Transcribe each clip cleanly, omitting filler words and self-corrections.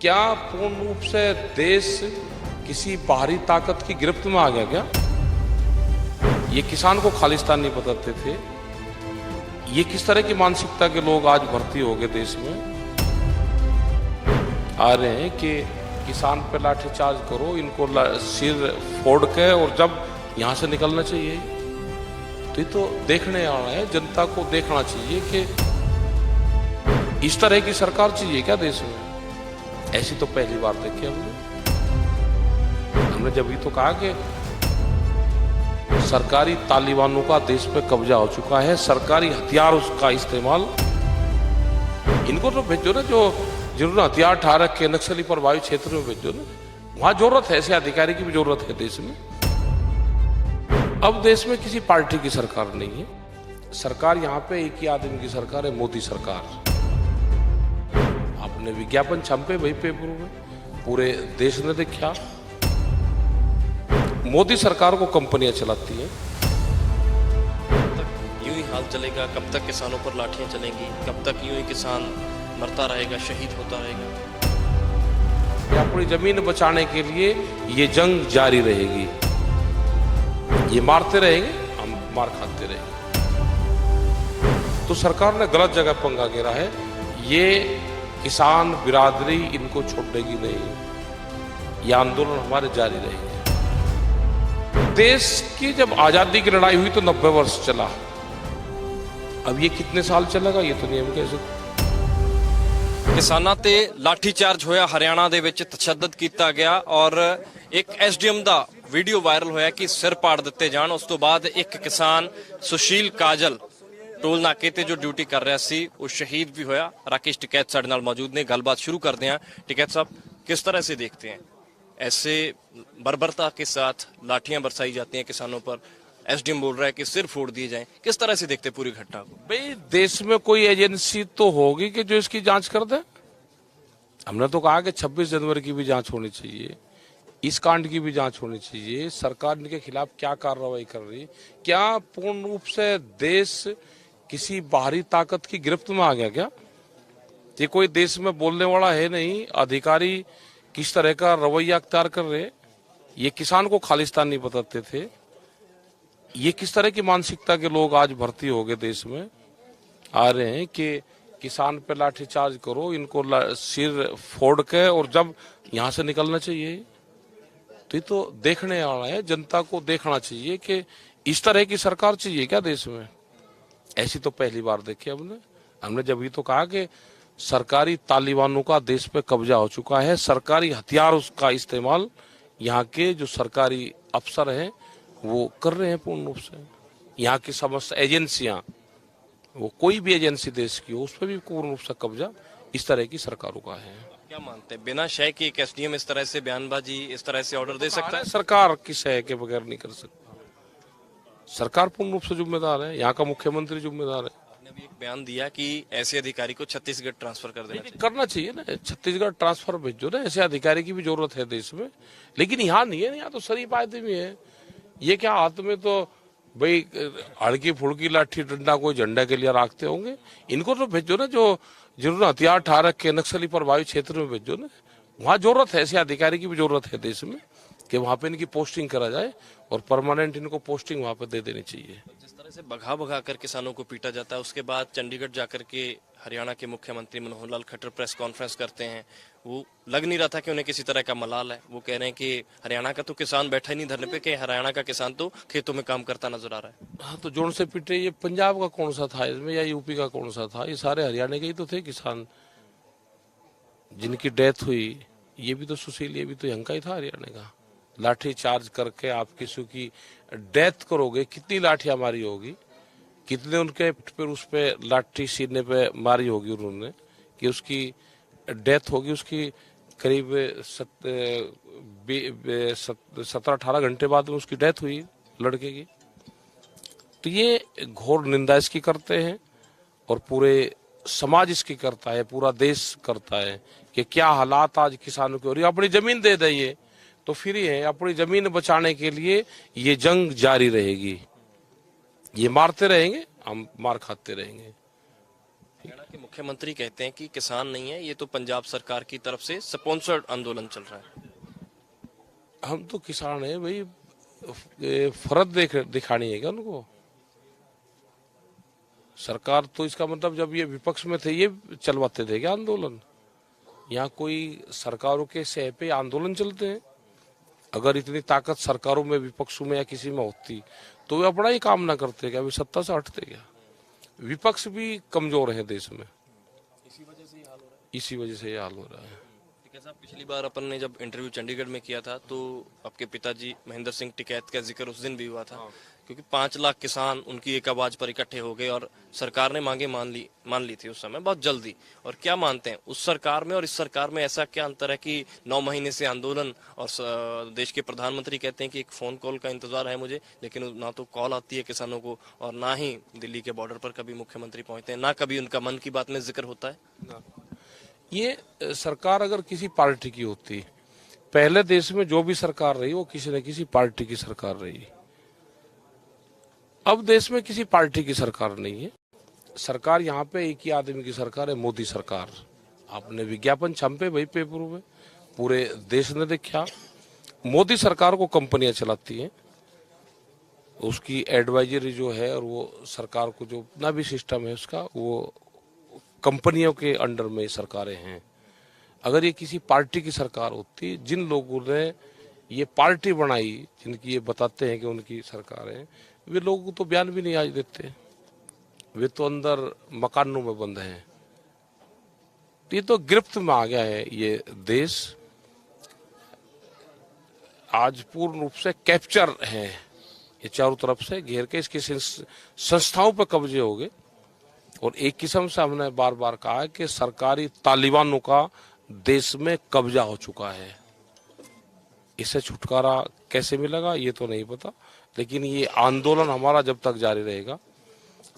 क्या पूर्ण रूप से देश किसी बाहरी ताकत की गिरफ्त में आ गया क्या? ये किसान को खालिस्तान नहीं बताते थे। ये किस तरह की मानसिकता के लोग आज भर्ती हो गए देश में आ रहे हैं कि किसान पे लाठीचार्ज करो, इनको सिर फोड़ के और जब यहां से निकलना चाहिए। तो ये तो देखने आना है, जनता को देखना चाहिए कि इस तरह की सरकार चाहिए क्या देश में। ऐसी तो पहली बार देखी हमने जब ही तो कहा कि सरकारी तालिबानों का देश पे कब्जा हो चुका है, सरकारी हथियार उसका इस्तेमाल। इनको तो भेजो ना, जो जिन्होंने हथियार ठा रखे नक्सली प्रभावित क्षेत्र में भेजो ना, वहां जरूरत है, ऐसे अधिकारी की भी जरूरत है देश में। अब देश में किसी पार्टी की सरकार नहीं है, सरकार यहाँ पे एक ही आदमी की सरकार है, मोदी सरकार। आपने विज्ञापन छापे वही पेपर में, पूरे देश ने देखा। मोदी सरकार को कंपनियां चलाती हैं। कब तक यूं ही हाल चलेगा? कब तक किसानों पर लाठियां चलेंगी? कब तक यूं ही किसान मरता रहेगा, शहीद होता रहेगा? अपनी जमीन बचाने के लिए ये जंग जारी रहेगी। ये मारते रहेंगे, हम मार खाते रहेंगे। तो सरकार ने गलत जगह पंगा घेरा है। ये किसान बिरादरी इनको छोड़ेगी नहीं। ये आंदोलन हमारे जारी रहेंगे। देश की जब आजादी की लड़ाई हुई तो 90 वर्ष चला। अब ये कितने साल चलेगा ये तो नहीं हम कह सकते। किसानां ते लाठीचार्ज होया, हरियाणा दे विच तशद्दद कीता गया और एक एसडीएम दा वीडियो वायरल होया कि सिर पाड़ दिते जान। उस तो बाद एक किसान सुशील काजल टोल नाके ते जो ड्यूटी कर रहा सी वो शहीद भी होया। राकेश टिकैत साडे नाल मौजूद ने, गलबात शुरू करते हैं। टिकैत साहब, किस तरह से देखते हैं ऐसे बर्बरता के साथ लाठियां बरसाई जाती हैं किसानों पर? एसडीएम बोल रहा है कि सिर फोड़ दिए जाएं। किस तरह से देखते पूरी घटना को? भाई, देश में कोई एजेंसी तो होगी कि जो इसकी जांच कर दे। हमने तो कहा कि 26 जनवरी की भी जांच होनी चाहिए, इस कांड की भी जांच होनी चाहिए। सरकार इनके खिलाफ क्या कार्रवाई कर रही? क्या पूर्ण रूप से देश किसी बाहरी ताकत की गिरफ्त में आ गया क्या? ये कोई देश में बोलने वाला है नहीं। अधिकारी किस तरह का रवैया अख्तियार कर रहे? ये किसान को खालिस्तान नहीं बताते थे। ये किस तरह की मानसिकता के लोग आज भर्ती हो गए देश में आ रहे हैं कि किसान पे लाठीचार्ज करो, इनको सिर फोड़ के और जब यहां से निकलना चाहिए। तो ये तो देखने आना है, जनता को देखना चाहिए कि इस तरह की सरकार चाहिए क्या देश में। ऐसी तो पहली बार देखी हमने जब ही तो कहा कि सरकारी तालिबानों का देश पे कब्जा हो चुका है, सरकारी हथियार उसका इस्तेमाल यहाँ के जो सरकारी अफसर हैं वो कर रहे हैं पूर्ण रूप से। यहाँ की समस्त एजेंसियां, वो कोई भी एजेंसी देश की हो, उस पर भी पूर्ण रूप से कब्जा इस तरह की सरकारों का है। क्या मानते हैं, बिना शय के एक एसडीएम इस तरह से बयानबाजी, इस तरह से ऑर्डर दे सकता है? सरकार की शय के बगैर नहीं कर सकता। सरकार पूर्ण रूप से जिम्मेदार है, यहाँ का मुख्यमंत्री जिम्मेदार है। आपने अभी एक बयान दिया कि ऐसे अधिकारी को छत्तीसगढ़ ट्रांसफर कर देना चाहिए। करना चाहिए ना, छत्तीसगढ़ ट्रांसफर भेजो ना। ऐसे अधिकारी की भी जरूरत है देश में, लेकिन यहाँ नहीं है। यहाँ तो शरीफ आदमी है। ये क्या हाथ में तो भाई हड़की फुड़की लाठी डंडा कोई झंडा के लिए रखते होंगे। इनको तो भेजो ना, जो जिन्होंने हथियार ठा रखे नक्सली प्रभावित क्षेत्र में भेजो ना। वहां जरूरत है, ऐसे अधिकारी की भी जरूरत है देश में कि वहां पे इनकी पोस्टिंग करा जाए और परमानेंट इनको पोस्टिंग वहां पे दे देनी चाहिए। जिस तरह से भगा भगा कर किसानों को पीटा जाता है, उसके बाद चंडीगढ़ जाकर के हरियाणा के मुख्यमंत्री मनोहर लाल खट्टर प्रेस कॉन्फ्रेंस करते हैं। वो लग नहीं रहा था कि उन्हें किसी तरह का मलाल है। वो कह रहे हैं कि हरियाणा का तो किसान बैठा ही नहीं धरने पे, कि हरियाणा का किसान तो खेतों में काम करता नजर आ रहा है। हाँ, तो जोड़ से पीटे। ये पंजाब का कौन सा था इसमें, या यूपी का कौन सा था? ये सारे हरियाणा के ही तो थे किसान जिनकी डेथ हुई। ये भी तो सुशील, ये भी तो यहाँ का ही था, हरियाणा का। लाठी चार्ज करके आप किसी की डेथ करोगे, कितनी लाठियां मारी होगी, कितने उनके फिर उस पे लाठी सीने पे मारी होगी उन्होंने कि उसकी डेथ होगी। उसकी करीब 17-18 घंटे बाद में उसकी डेथ हुई लड़के की। तो ये घोर निंदा इसकी करते हैं और पूरे समाज इसकी करता है, पूरा देश करता है कि क्या हालात आज किसानों के हो रही है। अपनी जमीन दे दिए तो फ्री है, अपनी जमीन बचाने के लिए ये जंग जारी रहेगी। ये मारते रहेंगे, हम मार खाते रहेंगे। हरियाणा के मुख्यमंत्री कहते हैं कि किसान नहीं है, ये तो पंजाब सरकार की तरफ से स्पॉन्सर्ड आंदोलन चल रहा है। हम तो किसान हैं भाई, ये फर्क दिखानी है क्या उनको? सरकार तो, इसका मतलब जब ये विपक्ष में थे ये चलवाते थे क्या आंदोलन? यहाँ कोई सरकारों के सह पे आंदोलन चलते हैं? अगर इतनी ताकत सरकारों में, विपक्षों में या किसी में होती तो वे अपना ही काम ना करते क्या? वे सत्ता से हटते क्या? विपक्ष भी कमजोर है देश में, इसी वजह से ये हाल हो रहा है। इसी वजह से ये हाल हो रहा है। टिकैत साहब, पिछली बार अपन ने जब इंटरव्यू चंडीगढ़ में किया था तो आपके पिताजी महेंद्र सिंह टिकैत का जिक्र उस दिन भी हुआ था, क्योंकि 5 लाख किसान उनकी एक आवाज पर इकट्ठे हो गए और सरकार ने मांगे मान ली थी उस समय बहुत जल्दी। और क्या मानते हैं, उस सरकार में और इस सरकार में ऐसा क्या अंतर है कि 9 महीने से आंदोलन, और देश के प्रधानमंत्री कहते हैं कि एक फोन कॉल का इंतजार है मुझे, लेकिन ना तो कॉल आती है किसानों को और ना ही दिल्ली के बॉर्डर पर कभी मुख्यमंत्री पहुंचते हैं, ना कभी उनका मन की बात में जिक्र होता है। ये सरकार अगर किसी पार्टी की होती, पहले देश में जो भी सरकार रही वो किसी न किसी पार्टी की सरकार रही। अब देश में किसी पार्टी की सरकार नहीं है। सरकार यहाँ पे एक ही आदमी की सरकार है, मोदी सरकार। आपने विज्ञापन छापे वही पेपर में, पूरे देश ने देखा। मोदी सरकार को कंपनियां चलाती हैं, उसकी एडवाइजरी जो है और वो सरकार को जो अपना भी सिस्टम है उसका, वो कंपनियों के अंडर में सरकारें हैं। अगर ये किसी पार्टी की सरकार होती, जिन लोगों ने ये पार्टी बनाई, जिनकी ये बताते हैं कि उनकी सरकार है, वे लोग तो बयान भी नहीं आज देते, वे तो अंदर मकानों में बंद हैं। ये तो गिरफ्त में आ गया है ये देश, आज पूर्ण रूप से कैप्चर है। ये चारों तरफ से घेर के इसकी संस्थाओं पर कब्जे हो गए। और एक किस्म से हमने बार बार कहा है कि सरकारी तालिबानों का देश में कब्जा हो चुका है। इससे छुटकारा कैसे मिलेगा ये तो नहीं पता, लेकिन ये आंदोलन हमारा जब तक जारी रहेगा,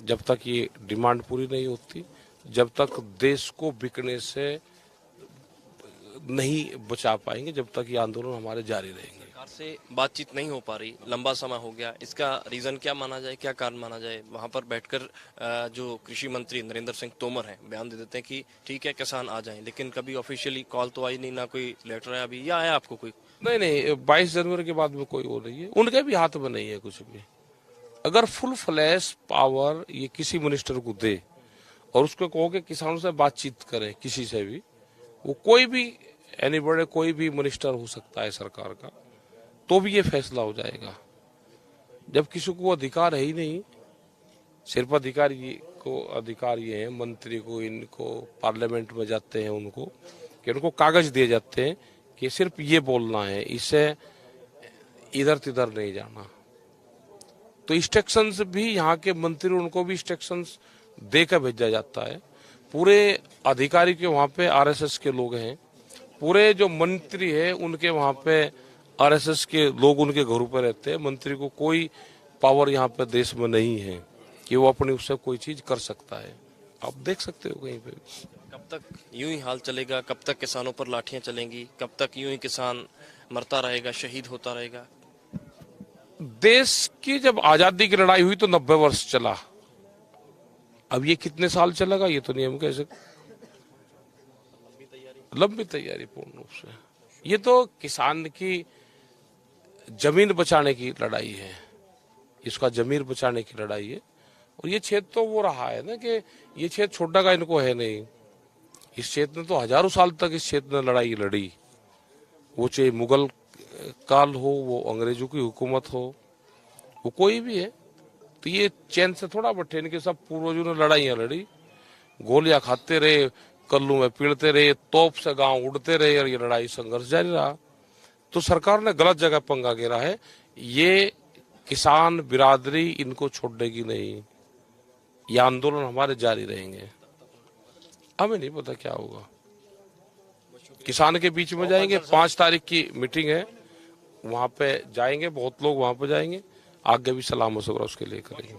जब तक ये डिमांड पूरी नहीं होती, जब तक देश को बिकने से नहीं बचा पाएंगे, जब तक ये आंदोलन हमारे जारी रहेंगे। सरकार से बातचीत नहीं हो पा रही, लंबा समय हो गया, इसका रीजन क्या माना जाए, क्या कारण माना जाए? वहां पर बैठकर जो कृषि मंत्री नरेंद्र सिंह तोमर हैं बयान दे देते हैं कि ठीक है किसान आ जाएं, लेकिन कभी ऑफिशियली कॉल तो आई नहीं, ना कोई लेटर आया अभी, या आया आपको कोई? नहीं, 22 जनवरी के बाद में कोई वो नहीं है, उनके भी हाथ में नहीं है कुछ भी। अगर फुल फ्लैश पावर ये किसी मिनिस्टर को दे और उसको कहो कि किसानों से बातचीत करें, किसी से भी, वो कोई भी एनीबॉडी, कोई भी मिनिस्टर हो सकता है सरकार का, तो भी ये फैसला हो जाएगा। जब किसी को अधिकार है ही नहीं, सिर्फ अधिकार ये है मंत्री को, इनको पार्लियामेंट में जाते हैं उनको, कि उनको कागज दिए जाते हैं कि सिर्फ ये बोलना है, इससे इधर तिधर नहीं जाना। तो इंस्ट्रक्शंस भी यहाँ के मंत्री, उनको भी इंस्ट्रक्शंस देकर भेजा जाता है। पूरे अधिकारी के वहाँ पे आरएसएस के लोग हैं, पूरे जो मंत्री है उनके वहाँ पे आरएसएस के लोग उनके घरों पर रहते हैं। मंत्री को कोई पावर यहाँ पे देश में नहीं है कि वो अपने उससे कोई चीज कर सकता है। आप देख सकते हो कहीं पे। कब तक यूं ही हाल चलेगा? कब तक किसानों पर लाठियां चलेंगी? कब तक यूं ही किसान मरता रहेगा, शहीद होता रहेगा? देश की जब आजादी की लड़ाई हुई तो 90 वर्ष चला, अब ये कितने साल चलेगा ये तो नहीं हम कह सकते। लंबी तैयारी पूर्ण रूप से। ये तो किसान की जमीन बचाने की लड़ाई है, इसका जमीन बचाने की लड़ाई है। और ये क्षेत्र तो वो रहा है ना कि ये क्षेत्र छोटा का इनको है नहीं। इस क्षेत्र ने तो हजारों साल तक इस क्षेत्र ने लड़ाई लड़ी, वो चाहे मुगल काल हो, वो अंग्रेजों की हुकूमत हो, वो कोई भी है। तो ये चैन से थोड़ा बैठे, इनके सब पूर्वजों ने लड़ाइयां लड़ी, गोलियां खाते रहे, कल्लू में पीड़ते रहे, तोप से गांव उड़ते रहे और ये लड़ाई संघर्ष जारी रहा। तो सरकार ने गलत जगह पंगा घेरा है। ये किसान बिरादरी इनको छोड़ेगी नहीं, ये आंदोलन हमारे जारी रहेंगे। हमें नहीं पता क्या होगा। किसान के बीच में जाएंगे, 5 तारीख की मीटिंग है, वहां पे जाएंगे, बहुत लोग वहां पे जाएंगे, आगे भी सलाम मशवरा उसके लिए करेंगे।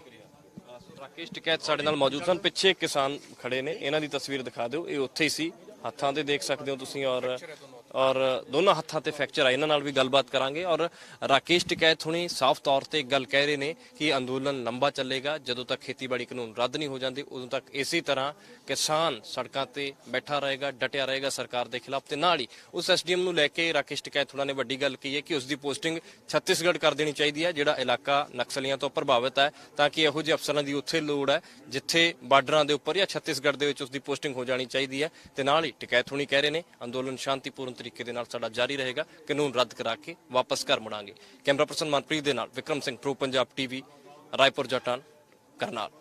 राकेश टिकैत साडे नाल मौजूद सन। पिछे किसान खड़े ने, इन्हां दी तस्वीर दिखा दिओ। ये उत्थे ही सी, ਹੱਥਾਂ ਤੇ ਦੇਖ ਸਕਦੇ ਹੋ ਤੁਸੀਂ ਔਰ ਦੋਨਾਂ ਹੱਥਾਂ ਤੇ ਫ੍ਰੈਕਚਰ ਆ। ਇਹਨਾਂ ਨਾਲ ਵੀ ਗੱਲਬਾਤ ਕਰਾਂਗੇ। ਔਰ ਰਾਕੇਸ਼ ਟਿਕੈਤ ਹੁਣੀ ਸਾਫ਼ ਤੌਰ ਤੇ ਇੱਕ ਗੱਲ ਕਹਿ ਰਹੇ ਨੇ ਕਿ ਅੰਦੋਲਨ ਲੰਬਾ ਚੱਲੇਗਾ, ਜਦੋਂ ਤੱਕ ਖੇਤੀਬਾੜੀ ਕਾਨੂੰਨ ਰੱਦ ਨਹੀਂ ਹੋ ਜਾਂਦੇ ਉਦੋਂ ਤੱਕ ਇਸੇ ਤਰ੍ਹਾਂ ਕਿਸਾਨ ਸੜਕਾਂ ਤੇ ਬੈਠਾ ਰਹੇਗਾ, ਡਟਿਆ ਰਹੇਗਾ ਸਰਕਾਰ ਦੇ ਖਿਲਾਫ। ਤੇ ਨਾਲ ਹੀ ਉਸ ਐਸਡੀਐਮ ਨੂੰ ਲੈ ਕੇ ਰਾਕੇਸ਼ ਟਿਕੈਤ ਹੁਣਾਂ ਨੇ ਵੱਡੀ ਗੱਲ ਕਹੀ ਹੈ ਕਿ ਉਸ ਦੀ ਪੋਸਟਿੰਗ ਛੱਤੀਸਗੜ੍ਹ ਕਰ ਦੇਣੀ ਚਾਹੀਦੀ ਹੈ, ਜਿਹੜਾ ਇਲਾਕਾ ਨਕਸਲੀਆਂ ਤੋਂ ਪ੍ਰਭਾਵਿਤ ਹੈ, ਤਾਂ ਕਿ ਇਹੋ ਜਿਹੇ ਅਫਸਰਾਂ ਦੀ ਉੱਥੇ ਲੋੜ ਹੈ ਜਿੱਥੇ ਬਾਰਡਰਾਂ ਦੇ ਉੱਪਰ ਜਾਂ ਛੱਤੀਸਗੜ੍ਹ ਦੇ ਵਿੱਚ ਉਸ ਦੀ ਪੋਸਟਿੰਗ ਹੋ ਜਾਣੀ ਚਾਹੀਦੀ ਹੈ। ਤੇ ਨਾਲ ਹੀ ਟਿਕੈਤ ਹੁਣੀ ਕਹਿ ਰਹੇ ਨੇ ਅੰਦੋਲਨ ਸ਼ਾਂਤੀਪੂਰਨ ਤਰੀਕੇ ਦੇ ਨਾਲ ਸਾਡਾ ਜਾਰੀ ਰਹੇਗਾ, ਕਾਨੂੰਨ ਰੱਦ ਕਰਾ ਕੇ ਵਾਪਸ ਘਰ ਮੁੜਾਂਗੇ। ਕੈਮਰਾ ਪਰਸਨ ਮਨਪ੍ਰੀਤ ਦੇ ਨਾਲ ਵਿਕਰਮ ਸਿੰਘ, ਪ੍ਰੋ ਪੰਜਾਬ ਟੀਵੀ, ਰਾਏਪੁਰ ਜਟਾਨ, ਕਰਨਾਲ।